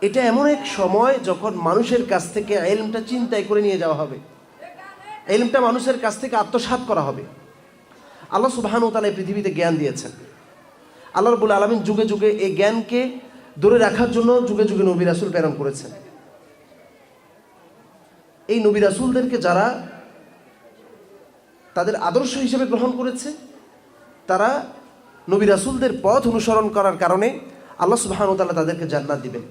এটা এমন এক সময় যখন মানুষের কাছ থেকে ইলমটা চিন্তাই করে নিয়ে যাওয়া হবে, ইলমটা মানুষের কাছ থেকে আত্মসাৎ করা হবে। আল্লাহ সুবহানাহু ওয়া তাআলা এই পৃথিবীতে জ্ঞান দিয়েছেন। আল্লাহ রাব্বুল আলামিন যুগে যুগে এই জ্ঞানকে ধরে রাখার জন্য যুগে যুগে নবী রাসূল প্রেরণ করেছেন। এই নবী রাসূলদেরকে যারা তাদের আদর্শ হিসেবে গ্রহণ করেছে, তারা নবী রাসূলদের পথ অনুসরণ করার কারণে আল্লাহ সুবহানাহু ওয়া তাআলা তাদেরকে জান্নাত দিবেন।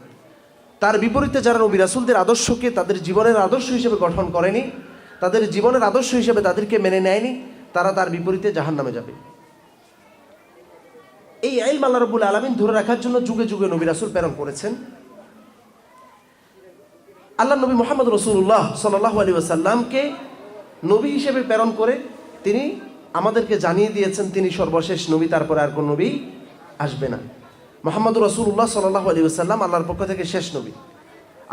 তার বিপরীতে যারা নবী রাসূলদের আদর্শকে তাদের জীবনের আদর্শ হিসেবে গঠন করেনি, তাদের জীবনের আদর্শ হিসেবে তাদেরকে মেনে নেয়নি, তারা তার বিপরীতে জাহান্নামে যাবে। এই ইলম আল্লাহ রাব্বুল আলামিন ধরে রাখার জন্য যুগে যুগে নবী রাসূল প্রেরণ করেছেন। আল্লাহ নবী মুহাম্মদ রাসূলুল্লাহ সাল্লাল্লাহু আলাইহি ওয়াসাল্লামকে নবী হিসেবে প্রেরণ করে তিনি আমাদেরকে জানিয়ে দিয়েছেন তিনি সর্বশেষ নবী, তারপরে আর কোন নবী আসবে না। মুহাম্মদ রাসূলুল্লাহ সাল্লাল্লাহু আলাইহি ওয়াসাল্লাম আল্লাহর পক্ষ থেকে শেষ নবী।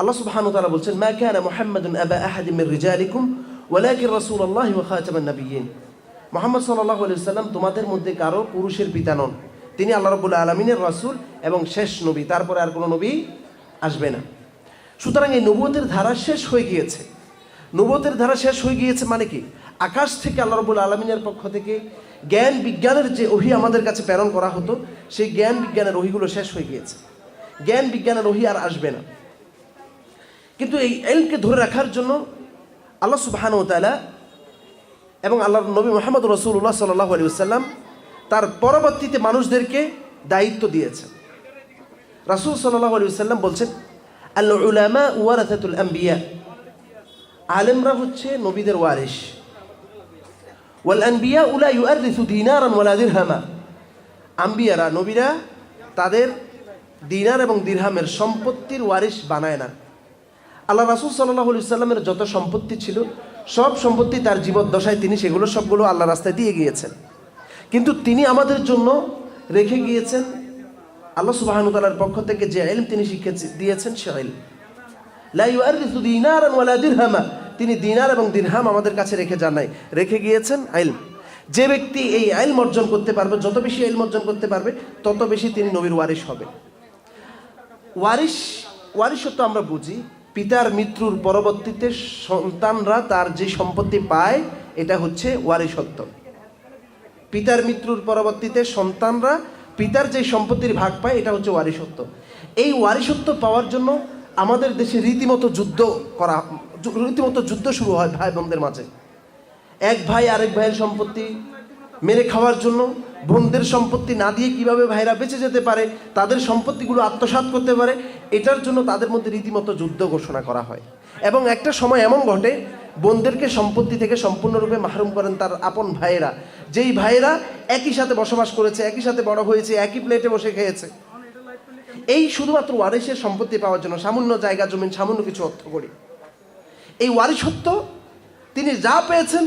আল্লাহ সুবহানাহু ওয়া তাআলা বলছেন, মা কানা মুহাম্মাদুন আবা আহাদিন মির রিজালিকুম ওয়ালাকিন রাসূলুল্লাহি ওয়া খাতামান নাবিয়্যিন। মুহাম্মদ সাল্লাল্লাহু আলাইহি ওয়াসাল্লাম তোমাদের মধ্যে কারো পুরুষের পিতা নন, তিনি আল্লাহ রাব্বুল আলামিনের রাসূল এবং শেষ নবী, তারপরে আর কোনো নবী আসবে না। সুতরাং এই নবুয়তের ধারা শেষ হয়ে গিয়েছে। নবুয়তের ধারা শেষ হয়ে গিয়েছে মানে কি? আকাশ থেকে আল্লাহ রাব্বুল আলামিনের পক্ষ থেকে জ্ঞান বিজ্ঞানের যে ওহী আমাদের কাছে প্রেরণ করা হতো, সেই জ্ঞান বিজ্ঞানের ওহীগুলো শেষ হয়ে গিয়েছে। জ্ঞান বিজ্ঞানের ওহী আর আসবে না। কিন্তু এই ইলমকে ধরে রাখার জন্য আল্লাহ সুবহানাহু ওয়া তাআলা এবং আল্লাহর নবী মুহাম্মদ রাসূলুল্লাহ সাল্লাল্লাহু আলাইহি ওয়াসাল্লাম তার পরবর্তীতে মানুষদেরকে দায়িত্ব দিয়েছেন। রাসূল সাল্লাল্লাহু আলাইহি ওয়াসাল্লাম বলছেন, আল উলামা ওয়ারাসাতুল আম্বিয়া, আলেমরা হচ্ছে নবীদের ওয়ারিস। ওয়াল আনবিয়া লা ইউআরিসু দিনারান ওয়ালা দিরহামা, আম্বিয়ারা নবীরা তাদের দিনার এবং দিরহামের সম্পত্তির ওয়ারিস বানায় না। আল্লাহ রাসূল সাল্লাল্লাহু আলাইহি ওয়াসাল্লামের যত সম্পত্তি ছিল, সব সম্পত্তি তার জীবদ্দশায় তিনি সেগুলো সবগুলো আল্লাহ রাস্তায় দিয়ে গিয়েছেন। কিন্তু তিনি আমাদের জন্য রেখে গিয়েছেন আল্লাহ সুবহানাহু ওয়া তাআলার পক্ষ থেকে যে ইলম তিনি শিক্ষা দিয়েছেন, সে ইলম লা ইউআরিসু দিনারান ওয়ালা দিরহামা, তিনি দিনার এবং দিরহাম আমাদের কাছে রেখে যান নাই, রেখে গিয়েছেন ইলম। যে ব্যক্তি এই ইলম অর্জন করতে পারবে, যত বেশি ইলম অর্জন করতে পারবে, তত বেশি তিনি নবীর ওয়ারিস হবে। ওয়ারিসত্ব আমরা বুঝি পিতার মৃত্যুর পরবর্তীতে সন্তানরা তার যে সম্পত্তি পায়, এটা হচ্ছে ওয়ারিসত্ব। পিতার মৃত্যুর পরবর্তীতে সন্তানরা পিতার যে সম্পত্তির ভাগ পায়, এটা হচ্ছে ওয়ারিসত্ব। এই ওয়ারিসত্ব পাওয়ার জন্য আমাদের দেশে রীতিমতো যুদ্ধ শুরু হয় ভাই বোনদের মাঝে। এক ভাই আরেক ভাইয়ের সম্পত্তি মেরে খাওয়ার জন্য, বোনদের সম্পত্তি না দিয়ে কিভাবে ভাইরা বেঁচে যেতে পারে, তাদের সম্পত্তিগুলো আত্মসাৎ করতে পারে, এটার জন্য তাদের মধ্যে রীতিমতো যুদ্ধ ঘোষণা করা হয়। এবং একটা সময় এমন ঘটে, বোনদেরকে সম্পত্তি থেকে সম্পূর্ণরূপে মাহরুম করেন তার আপন ভাইয়েরা, যেই ভাইয়েরা একই সাথে বসবাস করেছে, একই সাথে বড় হয়েছে, একই প্লেটে বসে খেয়েছে। এই শুধুমাত্র ওয়ারিসের সম্পত্তি পাওয়ার জন্য সামান্য জায়গা জমিন, সামান্য কিছু অর্থ করি। এই ওয়ারিসত্ব তিনি যা পেয়েছেন,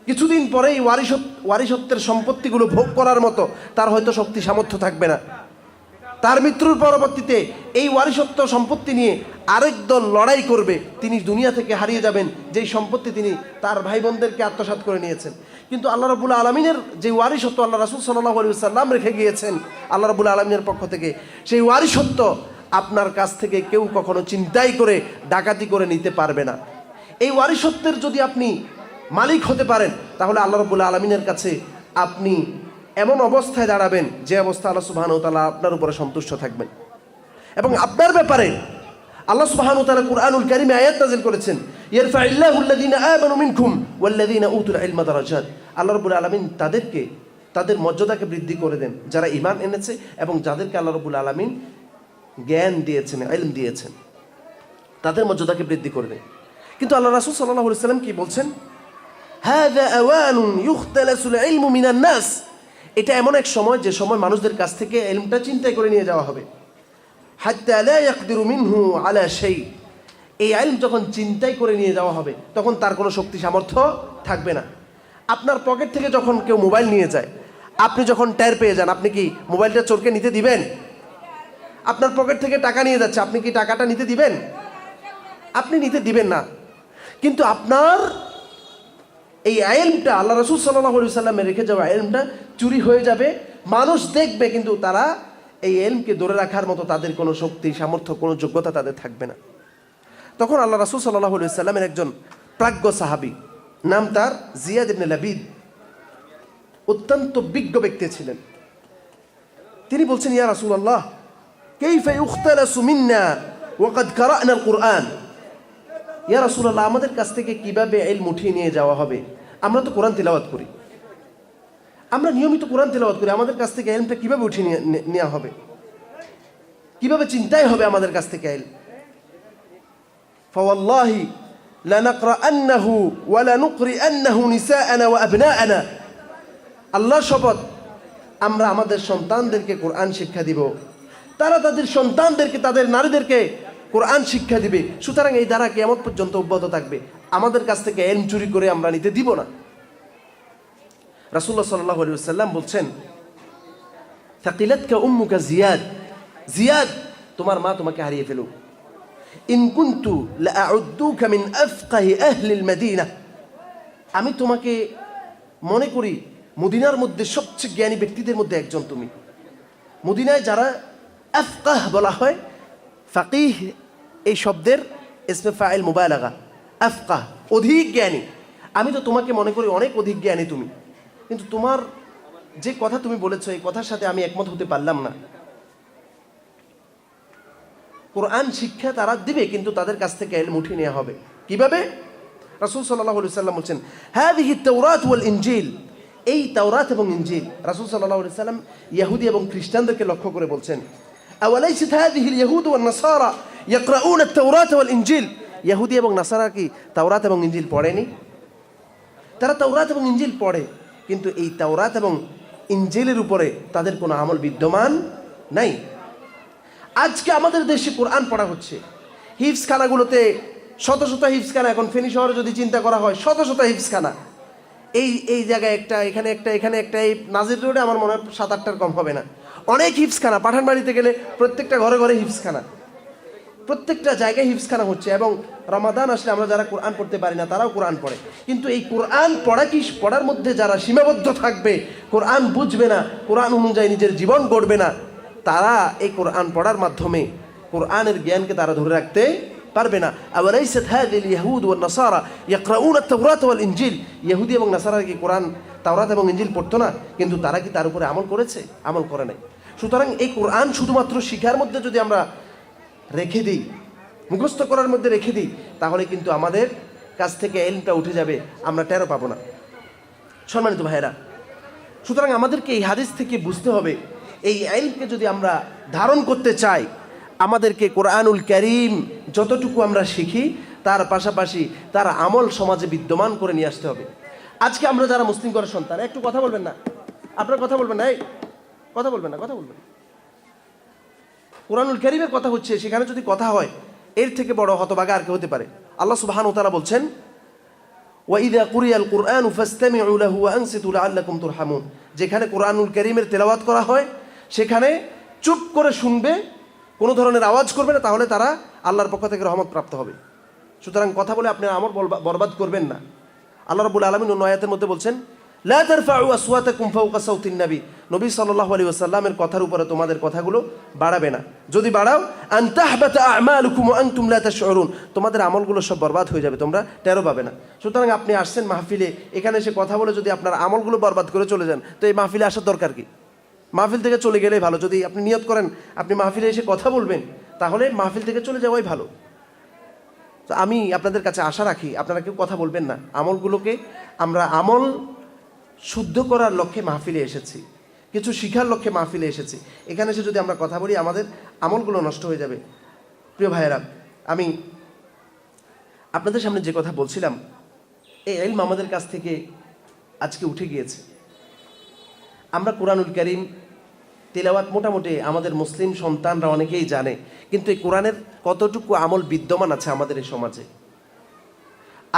কিছুদিন পরে এই ওয়ারিসত্বের সম্পত্তিগুলো ভোগ করার মতো তার হয়তো শক্তি সামর্থ্য থাকবে না। তার মৃত্যুর পরবর্তীতে এই ওয়ারিসত্ব সম্পত্তি নিয়ে আরেক দল লড়াই করবে, তিনি দুনিয়া থেকে হারিয়ে যাবেন যেই সম্পত্তি তিনি তার ভাই বোনদেরকে আত্মসাৎ করে নিয়েছেন। কিন্তু আল্লাহ রাব্বুল আলামিনের যে ওয়ারিসত্ব আল্লাহ রাসূল সাল্লাল্লাহু আলাইহি ওয়াসাল্লাম রেখে গিয়েছেন আল্লাহ রাব্বুল আলামিনের পক্ষ থেকে, সেই ওয়ারিসত্ব আপনার কাছ থেকে কেউ কখনো চিন্তাই করে ডাকাতি করে নিতে পারবে না। এই ওয়ারিসত্বের যদি আপনি মালিক হতে পারেন, তাহলে আল্লাহ রাব্বুল আলামিনের কাছে আপনি এমন অবস্থায় দাঁড়াবেন যে অবস্থা আল্লাহ সুবহানাহু ওয়া তাআলা আপনার উপরে সন্তুষ্ট থাকবেন। এবং আপনার ব্যাপারে আল্লাহ সুবহানাহু ওয়া তাআলা কুরআনুল কারীমে আয়াত নাযিল করেছেন, ইয়ারফাইল্লাহু আল্লাযীনা আমানু মিনকুম ওয়াল্লাযীনা উতুল ইলমা দারাজাত। আল্লাহ রাব্বুল আলামিন তাদেরকে তাদের মর্যাদাকে বৃদ্ধি করে দেন যারা ঈমান এনেছে এবং যাদেরকে আল্লাহ রাব্বুল আলামিন জ্ঞান দিয়েছেন, ইলম দিয়েছেন, তাদের মর্যাদাকে বৃদ্ধি করে দেন। কিন্তু আল্লাহ রাসূল সাল্লাল্লাহু আলাইহি ওয়াসাল্লাম কি বলছেন? হাযা আওয়ানুন ইখতালাসুল ইলমু মিনান নাস, এটা এমন এক সময় যে সময় মানুষদের কাছ থেকে ইলমটা চিন্তাই করে নিয়ে যাওয়া হবে। হাত্তা লা ইয়াকদিরু মিনহু আলা শাই, এই ইলম যখন চিন্তাই করে নিয়ে যাওয়া হবে, তখন তার কোনো শক্তি সামর্থ্য থাকবে না। আপনার পকেট থেকে যখন কেউ মোবাইল নিয়ে যায়, আপনি যখন টের পেয়ে যান, আপনি কি মোবাইলটা চোরকে নিতে দিবেন? আপনার পকেট থেকে টাকা নিয়ে যাচ্ছে, আপনি কি টাকাটা নিতে দিবেন? আপনি নিতে দিবেন না। কিন্তু আপনার এই ইলমটা আল্লাহ রাসূল সাল্লাল্লাহু আলাইহি ওয়াসাল্লাম রেখে যাওয়া ইলমটা চুরি হয়ে যাবে, মানুষ দেখবে কিন্তু তারা এই এলমকে ধরে রাখার মতো তাদের কোনো শক্তি, সামর্থ্য, কোনো যোগ্যতা তাদের থাকবে না। তখন আল্লাহ রাসূল সাল্লাল্লাহু আলাইহি ওয়াসাল্লামের একজন প্রাজ্ঞ সাহাবী, নাম তার জিয়াদ ইবনে লাবিদ, অত্যন্ত বিজ্ঞ ব্যক্তি ছিলেন। তিনি বলছেন, ইয়া রাসূলুল্লাহ, কাইফা ইখতালাসু মিন্না ওয়া ক্বাদ ক্বারা'না আল কুরআন। ইয়া রাসূলুল্লাহ, আমাদের কাছ থেকে কিভাবে ইলম উঠিয়ে নিয়ে যাওয়া হবে? আমরা তো কোরআন তিলাওয়াত করি, আমরা নিয়মিত কোরআন তিলাওয়াত করি, আমাদের কাছ থেকে ইলমটা কিভাবে উঠিয়ে নেওয়া হবে? কিভাবে চিন্তাই হবে আমাদের কাছ থেকে ইলম? ফাওয়াল্লাহি লানাকরাআন্নাহু ওয়া লানুকরিআন্নাহু নিসাআনা ওয়া আবনাআনা। আল্লাহর শপথ, আমরা আমাদের সন্তানদেরকে কোরআন শিক্ষা দিব, তারা তাদের সন্তানদেরকে, তাদের নারীদেরকে কোরআন শিক্ষা দিবে। সুতরাং এই ধারা কিয়ামত পর্যন্ত অব্যাহত থাকবে। আমাদের কাছ থেকে ইলম চুরি করে আমরা নিতে দিব না। রাসূলুল্লাহ সাল্লাল্লাহু আলাইহি ওয়াসাল্লাম বলছেন, সাকিলাতকা উম্মুকা জিয়াদ, জিয়াদ, তোমার মা তোমাকে হারিয়ে ফেলুক। ইন কুনতু লাআউদ্দুকা মিন আফকাহি আহলিল মাদিনা, আমি তোমাকে মনে করি মদিনার মধ্যে সবচেয়ে জ্ঞানী ব্যক্তিদের মধ্যে একজন তুমি। মদিনায় যারা আফকাহ বলা হয়, ফাকিহ এই শব্দের ইসমে ফাইল মুবালাগা, আফকাহ, অধিক জ্ঞানী। আমি তো তোমাকে মনে করি অনেক অধিক জ্ঞানী তুমি, কিন্তু তোমার যে কথা তুমি বলেছো এই কথার সাথে আমি একমত হতে পারলাম না। কোরআন শিক্ষা তারা দিবে, কিন্তু তাদের কাছ থেকে ইলম উঠিয়ে নেওয়া হবে। কিভাবে? রাসূল সাল্লাল্লাহু আলাইহি ওয়াসাল্লাম বলছেন, হাযিহি তাওরাত ওয়াল ইনজিল, এই তাওরাত এবং ইনজিল। রাসূল সাল্লাল্লাহু আলাইহি ওয়াসাল্লাম ইহুদি এবং খ্রিস্টানদেরকে লক্ষ্য করে বলছেন, আওয়ালাইসাত হাযিহিল ইয়াহুদ ওয়ান নাসারা ইয়াকরাউনা আত-তাওরাত ওয়াল ইনজিল। ইহুদি এবং নাসারা কি তাওরাত এবং ইনজিল পড়েনি? তারা তাওরাত এবং ইনজিল পড়ে, কিন্তু এই তাওরাত এবং ইনজিলের উপরে তাদের কোনো আমল বিদ্যমান নাই। আজকে আমাদের দেশে কোরআন পড়া হচ্ছে, হিফজখানাগুলোতে শত শত হিফজখানা। এখন ফেনী শহরে যদি চিন্তা করা হয়, শত শত হিফজখানা। এই জায়গায় একটা, এখানে একটা, এখানে একটা, এই নাজির রোডে আমার মনে হয় 7-8টার কম হবে না। অনেক হিফজখানা। পাঠানবাড়িতে গেলে প্রত্যেকটা ঘরে ঘরে হিফজখানা, প্রত্যেকটা জায়গায় হিফজখানা হচ্ছে। এবং রমাদান আসলে আমরা যারা কোরআন পড়তে পারি না তারাও কোরআন পড়ে। কিন্তু এই কোরআন পড়া কি পড়ার মধ্যে যারা সীমাবদ্ধ থাকবে, কোরআন বুঝবে না, কোরআন অনুযায়ী নিজের জীবন গড়বে না, তারা এই কোরআন পড়ার মাধ্যমে কোরআনের জ্ঞানকে তারা ধরে রাখতে পারবে না। আওয়ালাইসাত হাযিহিল ইয়াহুদ ওয়ান নাসারা ইয়াকরাউনা আত-তাওরাত ওয়াল ইনজিল। ইহুদি এবং নাসারা কি কোরআন, তাওরাত এবং ইনজিল পড়তো না? কিন্তু তারা কি তার উপরে আমল করেছে? আমল করে নাই। সুতরাং এই কোরআন শুধুমাত্র শিখার মধ্যে যদি আমরা রেখে দিই, মুখস্থ করার মধ্যে রেখে দিই, তাহলে কিন্তু আমাদের কাছ থেকে ইলমটা উঠে যাবে, আমরা টেরও পাবো না। সম্মানিত ভাইয়েরা, সুতরাং আমাদেরকে এই হাদিস থেকে বুঝতে হবে, এই ইলমকে যদি আমরা ধারণ করতে চাই, আমাদেরকে কোরআনুল কারীম যতটুকু আমরা শিখি তার পাশাপাশি তার আমল সমাজে বিদ্যমান করে নিয়ে আসতে হবে। আজকে আমরা যারা মুসলিম ঘরের সন্তান, একটু কথা বলবেন না, আপনার কথা বলবেন না, এই কথা বলবেন না, কথা বলবেন। কোরআনুল কারীমের কথা হচ্ছে, সেখানে যদি কথা হয়, এর থেকে বড় হতভাগা আর কে হতে পারে? আল্লাহ সুবহানাহু ওয়া তাআলা বলছেন, ওয়া ইযা কুরিয়াল কুরআনু ফাসতামিউ লাহু ওয়া আনসিতু লাআল্লাকুম তুরহামুন। যেখানে কোরআনুল কারীমের তেলাওয়াত করা হয় সেখানে চুপ করে শুনবে, কোনো ধরনের আওয়াজ করবে না, তাহলে তারা আল্লাহর পক্ষ থেকে রহমত প্রাপ্ত হবে। সুতরাং কথা বলে আপনি আমল বরবাদ করবেন না। আল্লাহ রাব্বুল আলামিন অন্য আয়াতের মধ্যে বলছেন, লা তারফাউ আসওয়াতাকুম ফাওকা সাওতিন নবী। নবী সাল্লাল্লাহু আলাইহি ওয়াসাল্লামের কথার উপরে তোমাদের কথাগুলো বাড়াবে না। যদি বাড়াও, আন তাহবাতা আমালুকুম ওয়া আনতুম লা তাশউরুন, তোমাদের আমলগুলো সব বরবাদ হয়ে যাবে, তোমরা টেরও পাবে না। সুতরাং আপনি আসছেন মাহফিলে, এখানে এসে কথা বলে যদি আপনার আমলগুলো বরবাদ করে চলে যান, তো এই মাহফিলে আসার দরকার কি? মাহফিল থেকে চলে গেলেই ভালো। যদি আপনি নিয়ত করেন আপনি মাহফিলে এসে কথা বলবেন, তাহলে মাহফিল থেকে চলে যাওয়াই ভালো। তো আমি আপনাদের কাছে আশা রাখি, আপনারা কেউ কথা বলবেন না। আমলগুলোকে আমরা আমল শুদ্ধ করার লক্ষ্যে মাহফিলে এসেছি, কিছু শিখার লক্ষ্যে মাহফিলে এসেছি। এখানে এসে যদি আমরা কথা বলি, আমাদের আমলগুলো নষ্ট হয়ে যাবে। প্রিয় ভাইয়েরা, আমি আপনাদের সামনে যে কথা বলছিলাম, এই ইলম আমাদের কাছ থেকে আজকে উঠে গিয়েছে। আমরা কোরআনুল কারীম তেলাওয়াত মোটামুটি আমাদের মুসলিম সন্তানরা অনেকেই জানে, কিন্তু এই কোরআনের কতটুকু আমল বিদ্যমান আছে আমাদের এই সমাজে?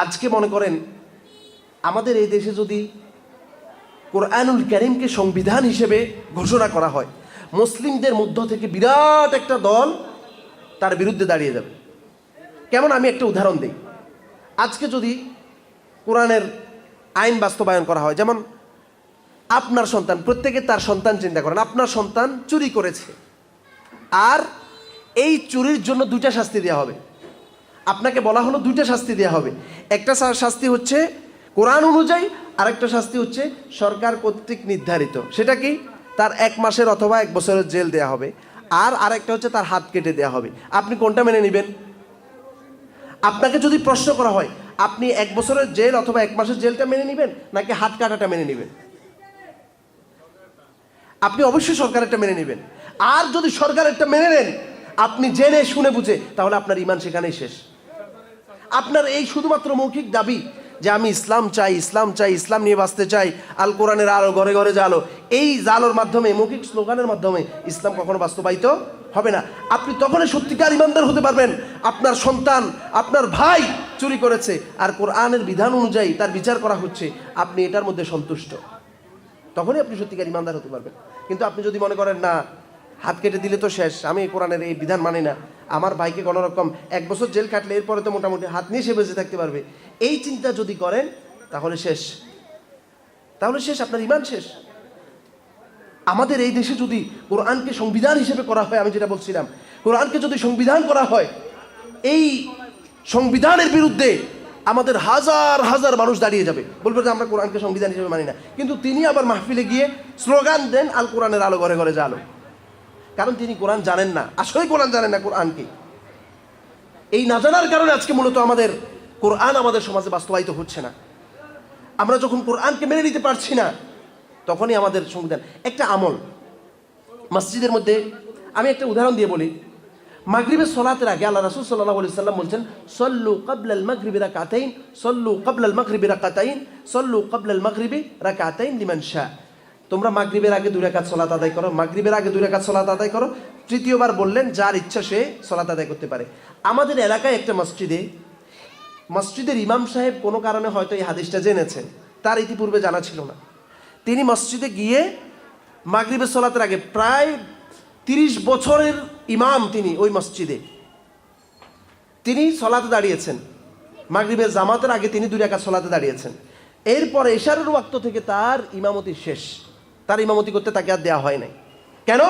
আজকে মনে করেন আমাদের এই দেশে যদি কোরআনুল কারীমকে সংবিধান হিসেবে ঘোষণা করা হয়, মুসলিমদের মধ্য থেকে বিরাট একটা দল তার বিরুদ্ধে দাঁড়িয়ে যাবে। কেমন? আমি একটা উদাহরণ দিই। আজকে যদি কোরআনের আইন বাস্তবায়ন করা হয়, যেমন আপনার সন্তান, প্রত্যেকে তার সন্তান চিন্তা করেন, আপনার সন্তান চুরি করেছে, আর এই চুরির জন্য দুইটা শাস্তি দেওয়া হবে। আপনাকে বলা হলো দুইটা শাস্তি দেওয়া হবে। একটা শাস্তি হচ্ছে কোরআন অনুযায়ী, আরেকটা শাস্তি হচ্ছে সরকার কর্তৃক নির্ধারিত। সেটা কি? তার 1 মাসের অথবা 1 বছরের জেল দেওয়া হবে। আর আরেকটা হচ্ছে তার হাত কেটে দেওয়া হবে। আপনি কোনটা মেনে নেবেন? আপনাকে যদি প্রশ্ন করা হয়, আপনি 1 বছরের জেল অথবা 1 মাসের জেলটা মেনে নেবেন নাকি হাত কাটাটা মেনে নেবেন? আপনি অবশ্যই সরকারেরটা মেনে নেবেন। আর যদি সরকারেরটা মেনে নেন, আপনি জেনে শুনে বুঝে, তাহলে আপনার ঈমান সেখানেই শেষ। আপনার এই শুধুমাত্র মৌখিক দাবি যে আমি ইসলাম চাই, ইসলাম চাই, ইসলাম নিয়ে বাঁচতে চাই, আল কোরআনের আলো, ঘরে ঘরে জালো, এই জালোর মাধ্যমে, মৌখিক স্লোগানের মাধ্যমে ইসলাম কখনো বাস্তবায়িত হবে না। আপনি তখনই সত্যিকার ঈমানদার হতে পারবেন আপনার সন্তান, আপনার ভাই চুরি করেছে আর কোরআনের বিধান অনুযায়ী তার বিচার করা হচ্ছে, আপনি এটার মধ্যে সন্তুষ্ট, তখনই আপনি সত্যিকার ঈমানদার হতে পারবেন। কিন্তু আপনি যদি মনে করেন না, হাত কেটে দিলে তো শেষ, আমি কোরআনের এই বিধান মানি না, আমার ভাইকে কোনো রকম 1 বছর জেল কাটলে এরপরে তো মোটামুটি হাত নিয়ে সে বেঁচে থাকতে পারবে, এই চিন্তা যদি করেন, তাহলে শেষ, তাহলে শেষ, আপনার ঈমান শেষ। আমাদের এই দেশে যদি কোরআনকে সংবিধান হিসেবে করা হয়, আমি যেটা বলছিলাম, কোরআনকে যদি সংবিধান করা হয়, এই সংবিধানের বিরুদ্ধে আমাদের হাজার হাজার মানুষ দাঁড়িয়ে যাবে, বলবে যে আমরা কোরআনকে সংবিধান হিসেবে মানি না। কিন্তু তিনি আবার মাহফিলে গিয়ে স্লোগান দেন, আল কোরআনের আলো, ঘরে ঘরে জালো। কারণ তিনি কোরআন জানেন না, আসলে কোরআন জানেন না কোরআন কি। এই না জানার কারণে আজকে মূলত আমাদের কোরআন আমাদের সমাজে বাস্তবায়িত হচ্ছে না। আমরা যখন কোরআনকে মেনে নিতে পারছি না, তখনই আমাদের সংবিধান একটা আমল। মসজিদের মধ্যে আমি একটা উদাহরণ দিয়ে বলি, মাগরিবের সলাতের আগে আল্লাহ রাসূল সাল্লাল্লাহু আলাইহি সাল্লাম বলছেন, সল্লু ক্বাবলাল মাগরিবি রাকাতাইন, সল্লু ক্বাবলাল মাগরিবি রাকাতাইন, সল্লু ক্বাবলাল মাগরিবি রাকাতাইন লিমান শা। তোমরা মাগরিবের আগে 2 রাকাত সালাত আদায় করো, মাগরিবের আগে 2 রাকাত সালাত আদায় করো। তৃতীয়বার বললেন, যার ইচ্ছা সে সালাত আদায় করতে পারে। আমাদের এলাকায় একটা মসজিদের ইমাম সাহেব কোনো কারণে হয়তো এই হাদিসটা জেনেছেন, তার ইতিপূর্বে জানা ছিল না। তিনি মসজিদে গিয়ে মাগরিবের সালাতের আগে, প্রায় 30 বছরের ইমাম তিনি, ওই মসজিদে তিনি সালাতে দাঁড়িয়েছেন। মাগরিবের জামাতের আগে তিনি 2 রাকাত সালাতে দাঁড়িয়েছেন। এরপরে ইশারের ওয়াক্ত থেকে তার ইমামতি শেষ, তার ইমামতি করতে তাকে আর দেওয়া হয় নাই। কেন?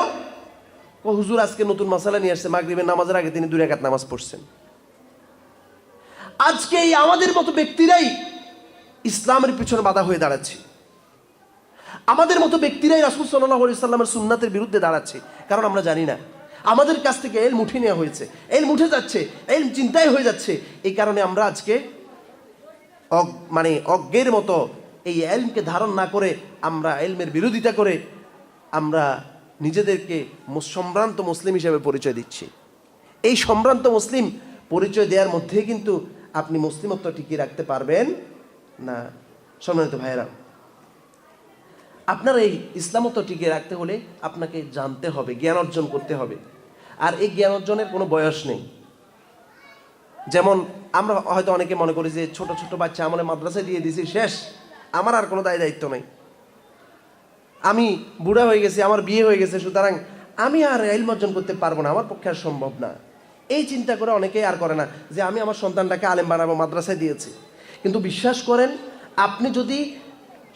হুজুর আজকে নতুন মাসালা নিয়ে আসছে, মাগরিবের নামাজের আগে তিনি 2 রাকাত নামাজ পড়ছেন। আজকে এই আমাদের মতো ব্যক্তিরাই ইসলামের পিছনে বাধা হয়ে দাঁড়াচ্ছে, আমাদের মতো ব্যক্তিরাই রাসূল সাল্লাল্লাহু আলাইহি সাল্লামের সুন্নাতের বিরুদ্ধে দাঁড়াচ্ছে। কারণ আমরা জানি না, আমাদের কাছ থেকে এলম উঠিয়ে নেওয়া হয়েছে, এলম উঠে যাচ্ছে, এলম চিন্তাই হয়ে যাচ্ছে। এই কারণে আমরা আজকে অজ্ঞের মতো এই এলমকে ধারণ না করে, আমরা এলমের বিরোধিতা করে আমরা নিজেদেরকে সম্ভ্রান্ত মুসলিম হিসেবে পরিচয় দিচ্ছি। এই সম্ভ্রান্ত মুসলিম পরিচয় দেওয়ার মধ্যে কিন্তু আপনি মুসলিমত্ব টিকিয়ে রাখতে পারবেন না। সম্মানিত ভাইয়েরা, আপনার এই ইসলামত্ব টিকিয়ে রাখতে হলে আপনাকে জানতে হবে, জ্ঞান অর্জন করতে হবে। আর এই জ্ঞান অর্জনের কোনো বয়স নেই। যেমন আমরা হয়তো অনেকে মনে করি যে ছোট ছোট বাচ্চা আমলে মাদ্রাসায় দিয়ে দিয়েছি, শেষ, আমার আর কোনো দায়িত্ব নেই, আমি বুড়া হয়ে গেছি, আমার বিয়ে হয়ে গেছে, সুতরাং আমি আর ইলম অর্জন করতে পারবো না, আমার পক্ষে আর সম্ভব না। এই চিন্তা করে অনেকেই আর করে না যে আমি আমার সন্তানটাকে আলেম বানাবো, মাদ্রাসায় দিয়েছি। কিন্তু বিশ্বাস করেন, আপনি যদি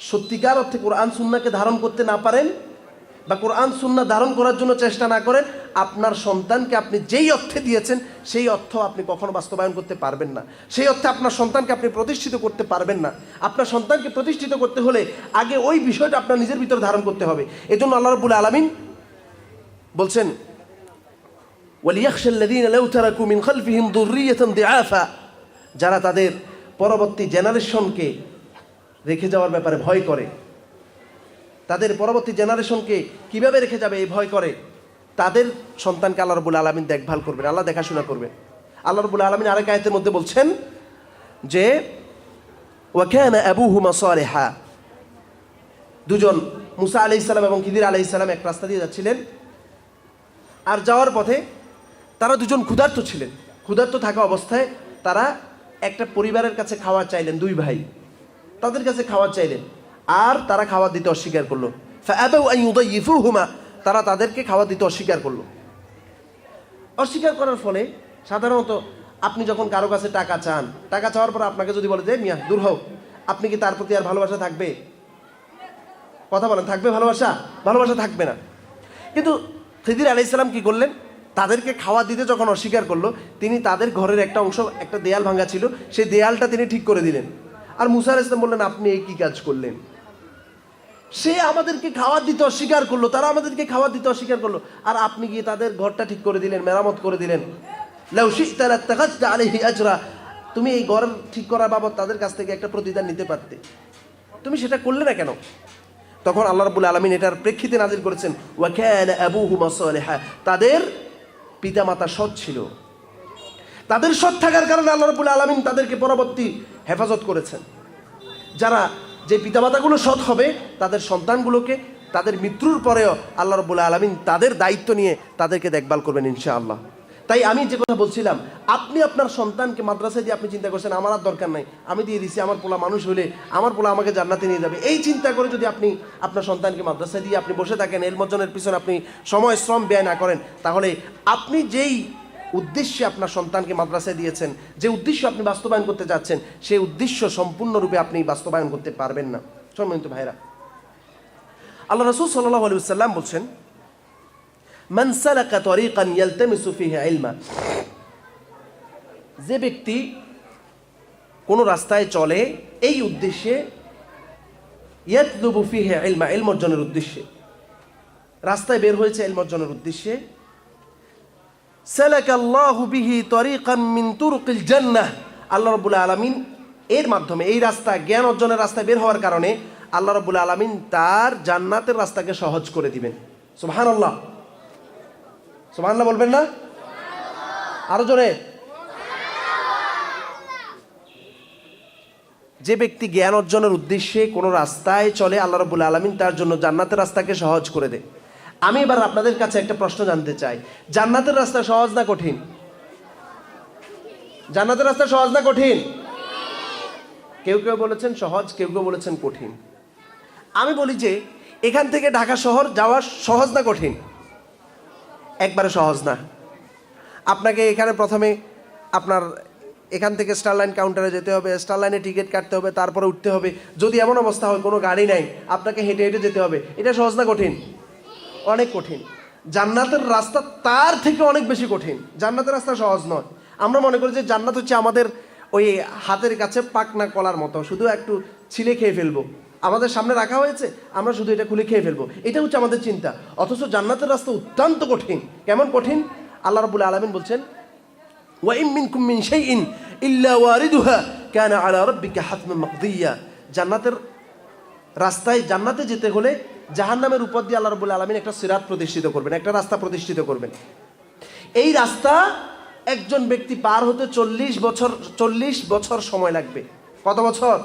সত্যিকার অর্থে কোরআন সুন্নাহকে ধারণ করতে না পারেন বা কোরআন সুন্নাহ ধারণ করার জন্য চেষ্টা না করেন, আপনার সন্তানকে আপনি যেই অর্থে দিয়েছেন সেই অর্থ আপনি কখনো বাস্তবায়ন করতে পারবেন না। সেই অর্থে আপনার সন্তানকে আপনি প্রতিষ্ঠিত করতে পারবেন না। আপনার সন্তানকে প্রতিষ্ঠিত করতে হলে আগে ওই বিষয়টা আপনার নিজের ভিতরে ধারণ করতে হবে। এজন্য আল্লাহ রাব্বুল আলামিন বলছেন, ওয়ালিয়াখশাল্লাযীনা লাউ তারাকু মিন খালফিহিম যুররিয়াতান দিআফা, যারা তাদের পরবর্তী জেনারেশনকে রেখে যাওয়ার ব্যাপারে ভয় করে, তাদের পরবর্তী জেনারেশনকে কিভাবে রেখে যাবে এই ভয় করে, তাদের সন্তানকে আল্লাহ রাব্বুল আলামিন দেখভাল করবেন, আল্লাহ দেখাশোনা করবেন। আল্লাহ রাব্বুল আলামিন আরেক আয়াতের মধ্যে বলছেন যে ওয়া কানা আবুহুমা সালিহা, দুজন মুসা আলাইহিস সালাম এবং খিদির আলাইহিস সালাম এক রাস্তা দিয়ে যাচ্ছিলেন, আর যাওয়ার পথে তারা দুজন ক্ষুধার্ত ছিলেন। ক্ষুধার্ত থাকা অবস্থায় তারা একটা পরিবারের কাছে খাওয়া চাইলেন, 2 ভাই তাদের কাছে খাওয়া চাইলেন, আর তারা খাওয়া দিতে অস্বীকার করলো। ফাআবাউ আন ইউদাইয়িফুহুমা, তারা তাদেরকে খাওয়া দিতে অস্বীকার করলো। অস্বীকার করার ফলে সাধারণত আপনি যখন কারো কাছে টাকা চান, টাকা চাওয়ার পর আপনাকে যদি বলে যে মিয়া দূর হও, আপনি কি তার প্রতি আর ভালোবাসা থাকবে? কথা বলেন, থাকবে ভালোবাসা? ভালোবাসা থাকবে না। কিন্তু খিদির আলাইহিস সালাম কি করলেন? তাদেরকে খাওয়া দিতে যখন অস্বীকার করলো, তিনি তাদের ঘরের একটা অংশ, একটা দেয়াল ভাঙা ছিল, সেই দেয়ালটা তিনি ঠিক করে দিলেন। আর মুসা আলাইহিস সালাম বললেন, আপনি এই কি কাজ করলেন? সে আমাদেরকে খাওয়া দিতে অস্বীকার করলো, তারা আমাদেরকে খাওয়া দিতে অস্বীকার করলো, আর আপনি গিয়ে তাদের ঘরটা ঠিক করে দিলেন, মেরামত করে দিলেন। লাউ শি'তা লাত্তাখাযতা আলাইহি আজরা, তুমি এই ঘর ঠিক করার বাবদ তাদের কাছ থেকে একটা প্রতিদান নিতে পারতে, তুমি সেটা করলে না কেন? তখন আল্লাহ রাব্বুল আলামিন এটার প্রেক্ষিতে নাজিল করেছেন, ওয়া কানা আবুহুমা সালিহা, তাদের পিতামাতা সৎ ছিল। তাদের সৎ থাকার কারণে আল্লাহ রাব্বুল আলামিন তাদেরকে পরবর্তী হেফাজত করেছেন। যারা যে পিতামাতাগুলো সৎ হবে, তাদের সন্তানগুলোকে তাদের মৃত্যুর পরেও আল্লাহ রাব্বুল আলামিন তাদের দায়িত্ব নিয়ে তাদেরকে দেখভাল করবেন ইনশাআল্লাহ। তাই আমি যে কথা বলছিলাম, আপনি আপনার সন্তানকে মাদ্রাসায় দিয়ে আপনি চিন্তা করছেন আমার আর দরকার নাই, আমি দিয়ে দিছি, আমার পোলা মানুষ হলে আমার পোলা আমাকে জান্নাতে নিয়ে যাবে, এই চিন্তা করে যদি আপনি আপনার সন্তানকে মাদ্রাসায় দিয়ে আপনি বসে থাকেন, এলম অর্জনের পিছনে আপনি সময় শ্রম ব্যয় না করেন, তাহলে আপনি যেই উদ্দেশ্যে আপনার সন্তানকে মাদ্রাসায় দিয়েছেন, যে উদ্দেশ্য আপনি বাস্তবায়ন করতে যাচ্ছেন, সেই উদ্দেশ্য সম্পূর্ণরূপে আপনি বাস্তবায়ন করতে পারবেন না। সম্মানিত ভাইরা, আল্লাহ রাসূল সাল্লাল্লাহু আলাইহি ওয়াসাল্লাম বলছেন, মান সালাকা তরিকান ইয়ালতামিসু ফিহি ইলমা, যে ব্যক্তি কোনো রাস্তায় চলে এই উদ্দেশ্যে, ইয়াতলুবু ফিহি ইলমা, ইলম অর্জনের উদ্দেশ্যে, রাস্তায় বের হয়েছে ইলম অর্জনের উদ্দেশ্যে, সালাকাল্লাহু বিহি তরিকান মিন তুরুকিল জান্নাহ, আল্লাহ রাব্বুল আলামিন এর মাধ্যমে, এই রাস্তা জ্ঞান অর্জনের রাস্তায় বের হওয়ার কারণে আল্লাহ রাব্বুল আলামিন তার জান্নাতের রাস্তাকে সহজ করে দিবেন। সুবহানাল্লাহ, সুবহানাল্লাহ বলবেন না? আরো জোরে। যে ব্যক্তি জ্ঞান অর্জনের উদ্দেশ্যে কোনো রাস্তায় চলে, আল্লাহ রাব্বুল আলামিন তার জন্য জান্নাতের রাস্তাকে সহজ করে দেয়। আমি এবার আপনাদের কাছে একটা প্রশ্ন জানতে চাই, জান্নাতের রাস্তা সহজ না কঠিন? জান্নাতের রাস্তা সহজ না কঠিন? কেউ কেউ বলেছেন সহজ, কেউ কেউ বলেছেন কঠিন। আমি বলি যে এখান থেকে ঢাকা শহর যাওয়া সহজ না কঠিন? একবারে সহজ না। আপনাকে এখানে প্রথমে আপনার এখান থেকে স্টারলাইন কাউন্টারে যেতে হবে, স্টারলাইনে টিকিট কাটতে হবে, তারপরে উঠতে হবে। যদি এমন অবস্থা হয় কোনো গাড়ি নাই, আপনাকে হেঁটে হেঁটে যেতে হবে, এটা সহজ না কঠিন? অনেক কঠিন। জান্নাতের রাস্তা তার থেকে অনেক বেশি কঠিন। জান্নাতের রাস্তা সহজ নয়। আমরা মনে করি যে জান্নাত হচ্ছে আমাদের ওই হাতের কাছে পাকনা কলার মতো, শুধু একটু ছিলে খেয়ে ফেলবো, আমাদের সামনে রাখা হয়েছে, আমরা শুধু এটা খুলে খেয়ে ফেলবো, এটা হচ্ছে আমাদের চিন্তা। অথচ জান্নাতের রাস্তা অত্যন্ত কঠিন। কেমন কঠিন? আল্লাহ রাব্বুল আলামিন বলছেন, ওয়া ইম মিনকুম মিন শাইইন ইল্লা ওয়ারিদুহা কানা আলা রাব্বিকা হাতমান মাকদিয়া। জান্নাতের রাস্তায় জান্নাতে যেতে হলে জাহান্নামের উপর দিয়ে আল্লাহ রাব্বুল আলামিন একটা সিরাত প্রতিষ্ঠিত করবেন, একটা রাস্তা প্রতিষ্ঠিত করবেন। এই রাস্তা একজন ব্যক্তি পার হতে 40 বছর সময় লাগবে। কত বছর?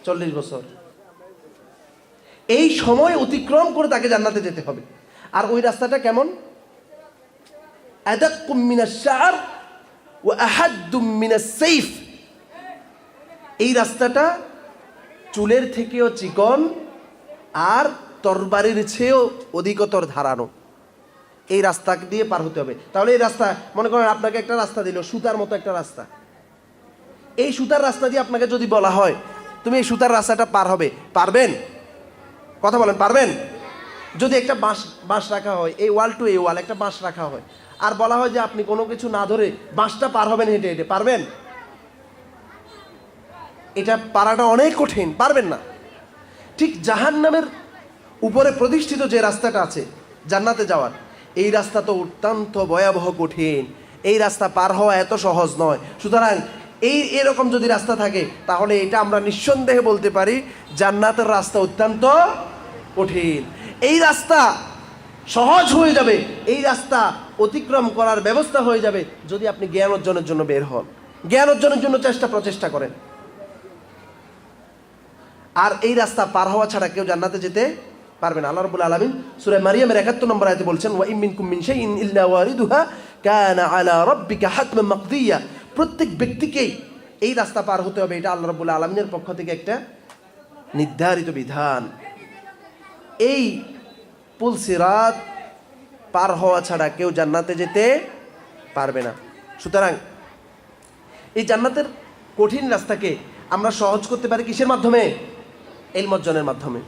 40 বছর। এই সময় অতিক্রম করে তাকে জান্নাতে যেতে হবে। আর ওই রাস্তাটা কেমন? আদাক্কুম মিনাশ শা'র ওয়া আহাদ্দুম মিনাস সাইফ। এই রাস্তাটা চুলের থেকেও চিকন আর তরবারির চেয়েও অধিকতর ধারানো। এই রাস্তা দিয়ে পার হতে হবে। তাহলে এই রাস্তা, মনে করেন আপনাকে একটা রাস্তা দিল, সুতার মতো একটা রাস্তা। এই সুতার রাস্তা দিয়ে আপনাকে যদি বলা হয় তুমি এই সুতার রাস্তাটা পার হবে, পারবেন? কথা বলেন, পারবেন? যদি একটা বাঁশ রাখা হয়, এই ওয়াল টু এই ওয়াল একটা বাঁশ রাখা হয়, আর বলা হয় যে আপনি কোনো কিছু না ধরে বাঁশটা পার হবেন হেঁটে হেঁটে, পারবেন? এটা পারাটা অনেক কঠিন, পারবেন না। ঠিক জাহান্নামের উপরে প্রতিষ্ঠিত যে রাস্তাটা আছে জান্নাতে যাওয়ার, এই রাস্তা তো অত্যন্ত ভয়াবহ কঠিন। এই রাস্তা পার হওয়া এত সহজ নয়। সুতরাং এরকম যদি রাস্তা থাকে, তাহলে এটা আমরা নিঃসন্দেহে বলতে পারি জান্নাতের রাস্তা অত্যন্ত কঠিন। এই রাস্তা সহজ হয়ে যাবে, এই রাস্তা অতিক্রম করার ব্যবস্থা হয়ে যাবে যদি আপনি জ্ঞান অর্জনের জন্য বের হন, জ্ঞান অর্জনের জন্য প্রচেষ্টা করেন। আর এই রাস্তা পার হওয়া ছাড়া কেউ জান্নাতে যেতে পারবে না। আল্লাহ রাব্বুল আলামিন সূরা মারিয়ামের 71 নম্বর আয়াতে বলছেন, ওয়া ইম মিনকুম মিন শাইইন ইল্লা ওয়ারিদুহা কানা আলা রাব্বিকা হাতমান মাকদিয়া। প্রত্যেক ব্যক্তিকেই এই রাস্তা পার হতে হবে, এটা আল্লাহ রাব্বুল আলামিনের পক্ষ থেকে একটা নির্ধারিত বিধান। এই পুল সিরাত পার হওয়া ছাড়া কেউ জান্নাতে যেতে পারবে না। সুতরাং এই জান্নাতের কঠিন রাস্তাকে আমরা সহজ করতে পারি কিসের মাধ্যমে? ইলম অর্জনের মাধ্যমে।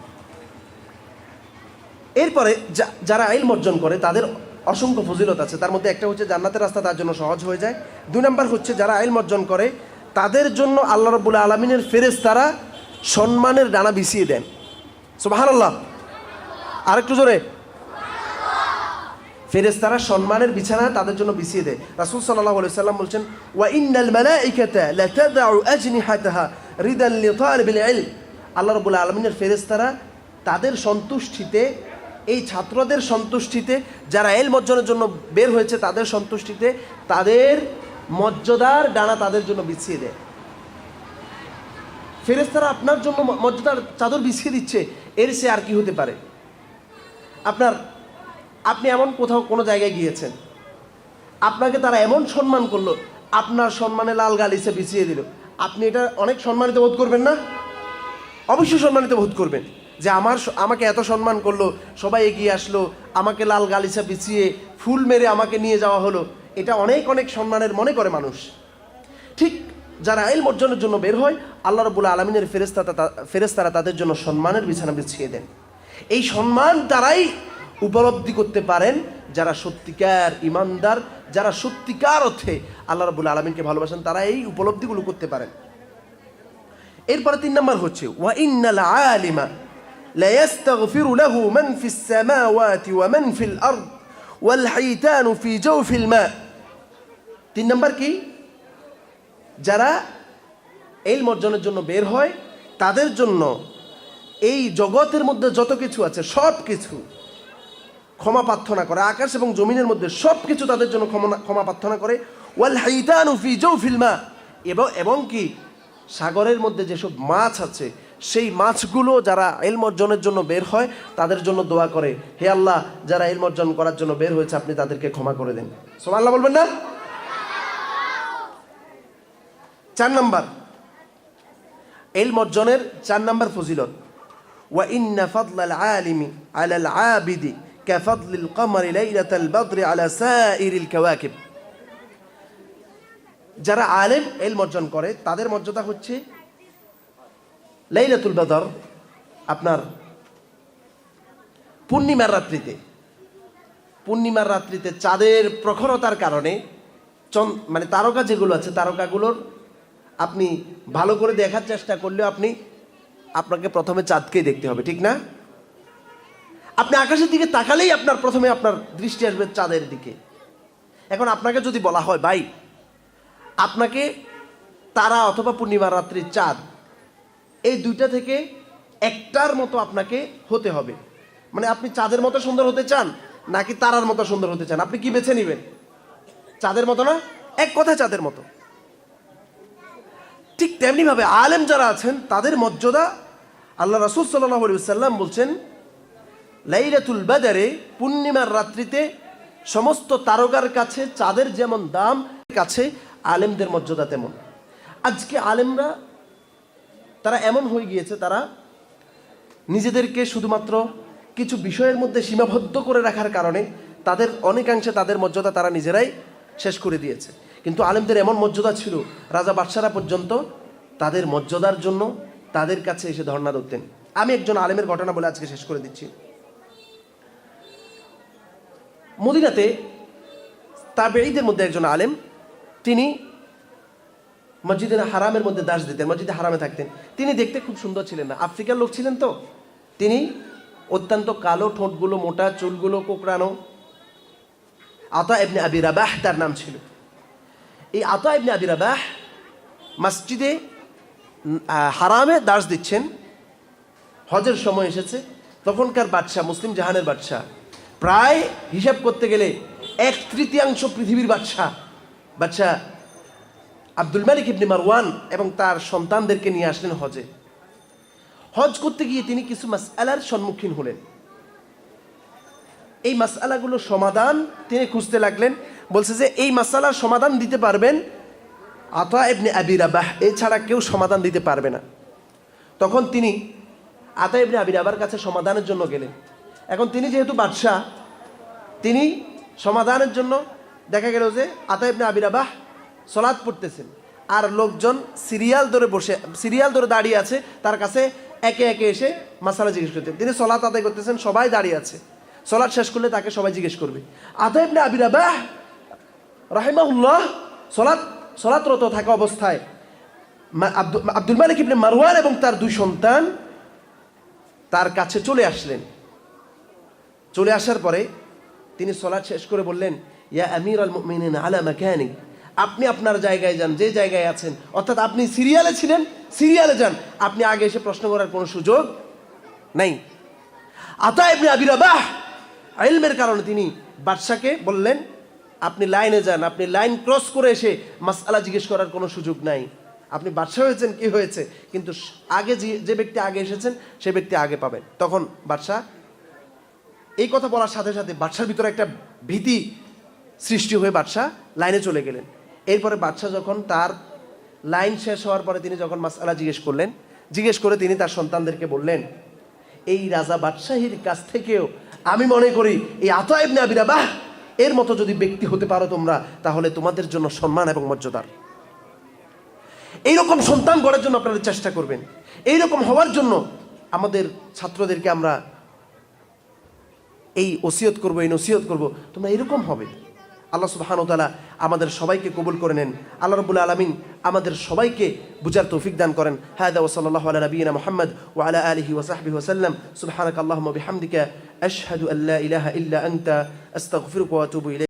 এরপরে যারা ইলম অর্জন করে তাদের অসংখ্য ফজিলত আছে। তার মধ্যে একটা হচ্ছে জান্নাতের রাস্তা তার জন্য সহজ হয়ে যায়। 2 নম্বর হচ্ছে যারা ইলম অর্জন করে তাদের জন্য আল্লাহ রাব্বুল আলামিনের ফেরেশতারা সম্মানের ডানা বিছিয়ে দেন। সুবহানাল্লাহ, আরেকটু জোরে। ফেরেশতারা সম্মানের বিছানা তাদের জন্য বিছিয়ে দেয়। রাসূল সাল্লাল্লাহু আলাইহি সাল্লাম বলছেন, ওয়া ইন্নাল মালাইকাতা লাতাদউ আজনিহাতাহা রিদান লিতালিবিল ইলম। আল্লাহ রাব্বুল আলামিনের ফেরেশতারা তাদের সন্তুষ্টিতে, এই ছাত্রদের সন্তুষ্টিতে, যারা ইলম অর্জনের জন্য বের হয়েছে তাদের সন্তুষ্টিতে তাদের মর্যাদার ডানা তাদের জন্য বিছিয়ে দেয়। ফেরেশতারা আপনার জন্য মর্যাদার চাদর বিছিয়ে দিচ্ছে, এর চেয়ে আর কি হতে পারে? আপনি এমন কোথাও কোনো জায়গায় গিয়েছেন, আপনাকে তারা এমন সম্মান করলো, আপনার সম্মানে লাল গালিচা বিছিয়ে দিল, আপনি এটা অনেক সম্মানিত বোধ করবেন না? অবশ্যই সম্মানিত বোধ করবেন যে আমাকে এত সম্মান করলো, সবাই এগিয়ে আসলো, আমাকে লাল গালিচা বিছিয়ে ফুল মেরে আমাকে নিয়ে যাওয়া হলো, এটা অনেক অনেক সম্মানের মনে করে মানুষ। ঠিক যারা ইলম অর্জনের জন্য বের হয় আল্লাহ রাব্বুল আলামিনের ফেরেশতারা তাদের জন্য সম্মানের বিছানা বিছিয়ে দেন। এই সম্মান তারাই উপলব্ধি করতে পারেন যারা সত্যিকার ইমানদার, যারা সত্যিকার অর্থে আল্লাহ রাব্বুল আলামিনকে ভালোবাসেন, তারা এই উপলব্ধিগুলো করতে পারেন। এরপরে 3 নম্বর হচ্ছে ওয়া ইন্নাল আলিমা লা ইস্তাগফিরু লাহু মান ফিস সামাওয়াতি ওয়া মান ফিল আরদ ওয়াল হাইতানু ফি জাওফিল মা। 3 নম্বর কি? যারা ইলম অর্জনের জন্য বের হয় তাদের জন্য এই জগতের মধ্যে যত কিছু আছে সব কিছু ক্ষমা প্রার্থনা করে, আকাশ এবং জমিনের মধ্যে সব কিছু তাদের জন্য ক্ষমা প্রার্থনা করে। ওয়াল হাইতানু ফি জাওফিল মা, এবং কি সাগরের মধ্যে যেসব মাছ আছে সেই মাছগুলো যারা ইলম অর্জনের জন্য বের হয় তাদের জন্য দোয়া করে, হে আল্লাহ যারা ইলম অর্জন করার জন্য বের হয়েছে আপনি তাদেরকে ক্ষমা করে দেন। সুবহানাল্লাহ বলবেন না? 4 নম্বর ইলম অর্জনের 4 নম্বর ফজিলত, ওয়া ইন্না ফাদলাল আলিমি আলাল আবিদি কাফাদলিল কমারি লাইলাতাল বদরি আলা সাইরিল কাওয়াকিব। যারা আলেম ইলম অর্জন করে তাদের মর্যাদা হচ্ছে লাইলাতুল বদর, আপনার পূর্ণিমার রাত্রিতে চাঁদের প্রখরতার কারণে মানে তারকা যেগুলো আছে তারকাগুলোর আপনি ভালো করে দেখার চেষ্টা করলেও আপনাকে প্রথমে চাঁদকেই দেখতে হবে, ঠিক না? আপনি আকাশের দিকে তাকালেই প্রথমে আপনার দৃষ্টি আসবে চাঁদের দিকে। এখন আপনাকে যদি বলা হয় ভাই আপনাকে তারা অথবা পূর্ণিমার রাত্রির চাঁদ এই দুইটা থেকে একটার মতো আপনাকে হতে হবে, মানে আপনি চাঁদের মতো সুন্দর হতে চান নাকি তারার মতো সুন্দর হতে চান, আপনি কি বেছে নেবেন? চাঁদের মতো না? এক কথায় চাঁদের মতো। ঠিক তেমনিভাবে আলেম যারা আছেন তাদের মর্যাদা আল্লাহ রাসূল সাল্লাল্লাহু আলাইহি ওয়াসাল্লাম বলছেন লাইলাতুল বদরে, পূর্ণিমার রাত্রিতে সমস্ত তারকার কাছে চাঁদের যেমন দাম, কাছে আলেমদের মর্যাদা তেমন। আজকে আলেমরা তারা এমন হয়ে গিয়েছে, তারা নিজেদেরকে শুধুমাত্র কিছু বিষয়ের মধ্যে সীমাবদ্ধ করে রাখার কারণে তাদের অনেকাংশে তাদের মর্যাদা তারা নিজেরাই শেষ করে দিয়েছে। কিন্তু আলেমদের এমন মর্যাদা ছিল, রাজা বাদশারা পর্যন্ত তাদের মর্যাদার জন্য তাদের কাছে এসে ধর্ণা ধরতেন। আমি একজন আলেমের ঘটনা বলে আজকে শেষ করে দিচ্ছি। মদিনাতে তাবেঈদের মধ্যে একজন আলেম, তিনি মসজিদে হারামের মধ্যে দাস দিতেন, মসজিদে হারামে থাকতেন। তিনি দেখতে খুব সুন্দর ছিলেন না, আফ্রিকার লোক ছিলেন তো, তিনি অত্যন্ত কালো, ঠোঁটগুলো মোটা, চুলগুলো কোঁকড়ানো। আতা ইবনে আবি রাবাহ তার নাম ছিল। এই আতা ইবনে আবি রাবাহ মসজিদে হারামে দাস দিচ্ছেন। হজের সময় এসেছে, তখনকার বাদশাহ, মুসলিম জাহানের বাদশাহ, প্রায় হিসাব করতে গেলে 1/3 পৃথিবীর বাদশাহ আব্দুল মালিক ইবনে মারওয়ান এবং তার সন্তানদেরকে নিয়ে আসলেন হজে। হজ করতে গিয়ে তিনি কিছু মাসআলার সম্মুখীন হলেন। এই মাসআলাগুলোর সমাধান তিনি খুঁজতে লাগলেন। বলছে যে এই মাসআলার সমাধান দিতে পারবেন আতা ইবনে আবি রাবাহ, এছাড়া কেউ সমাধান দিতে পারবে না। তখন তিনি আতা ইবনে আবি রাবাহর কাছে সমাধানের জন্য গেলেন। এখন তিনি যেহেতু বাদশাহ, তিনি সমাধানের জন্য দেখা গেল যে আতা ইবনে আবি রাবাহ সালাত পড়তেছেন, আর লোকজন সিরিয়াল ধরে দাঁড়িয়ে আছে তার কাছে, একে একে এসে মাসালা জিজ্ঞেস করতেন। তিনি সালাত আদায় করতেছেন, সবাই দাঁড়িয়ে আছে। সালাত শেষ করলে তাকে সবাই জিজ্ঞেস করবে। আতা ইবনে আবি রাবাহ রাহিমাহুল্লাহ সালাতরত থাকা অবস্থায় আব্দুল মালিক ইবনে মারওয়ান এবং তার দুই সন্তান তার কাছে চলে আসলেন। চলে আসার পরে তিনি সালাত শেষ করে বললেন, ইয়া আমিরাল মুমিনিন আলা মাকানিক, আপনি আপনার জায়গায় যান, যে জায়গায় আছেন, অর্থাৎ আপনি সিরিয়ালে ছিলেন, সিরিয়ালে যান, আপনি আগে এসে প্রশ্ন করার কোনো সুযোগ নাই। আতা ইবনে আবি রাবাহ ইলমের কারণে তিনি বাদশাকে বললেন, আপনি লাইনে যান, আপনি লাইন ক্রস করে এসে মাসআলা জিজ্ঞেস করার কোনো সুযোগ নাই। আপনি বাদশা হয়েছেন কি হয়েছে, কিন্তু আগে যে ব্যক্তি আগে এসেছেন সে ব্যক্তি আগে পাবেন। তখন বাদশা এই কথা বলার সাথে সাথে বাদশার ভিতরে একটা ভীতি সৃষ্টি হয়ে বাদশা লাইনে চলে গেলেন। এরপরে বাদশা যখন তার লাইন শেষ হওয়ার পরে তিনি যখন মাসআলা জিজ্ঞেস করলেন, জিজ্ঞেস করে তিনি তার সন্তানদেরকে বললেন, এই রাজা বাদশাহীর কাছ থেকেও আমি মনে করি এই আতা ইবনে আবি রাবাহ এর মতো যদি ব্যক্তি হতে পারো তোমরা, তাহলে তোমাদের জন্য সম্মান এবং মর্যাদার। এইরকম সন্তান গড়ার জন্য আপনারা চেষ্টা করবেন। এইরকম হওয়ার জন্য আমাদের ছাত্রদেরকে আমরা এই ওসিয়ত করবো, এই নসিহত করবো, তোমরা এরকম হবে। আল্লাহ সুবহানাহু ওয়া তাআলা আমাদের সবাইকে কবুল করে নেন। আল্লাহ রাব্বুল আলামিন আমাদের সবাইকে বুঝার তৌফিক দান করেন। হাদা ওয়া সাল্লাল্লাহু আলা নবিয়িনা মুহাম্মদ ওয়া আলা আলিহি ওয়া সাহবিহি ওয়া সাল্লাম। সুবহানাকাল্লাহুম্মা বিহামদিকা আশহাদু আল্লা ইলাহা ইল্লা আনতা আস্তাগফিরুকা ওয়া আতুবু ইলাইক।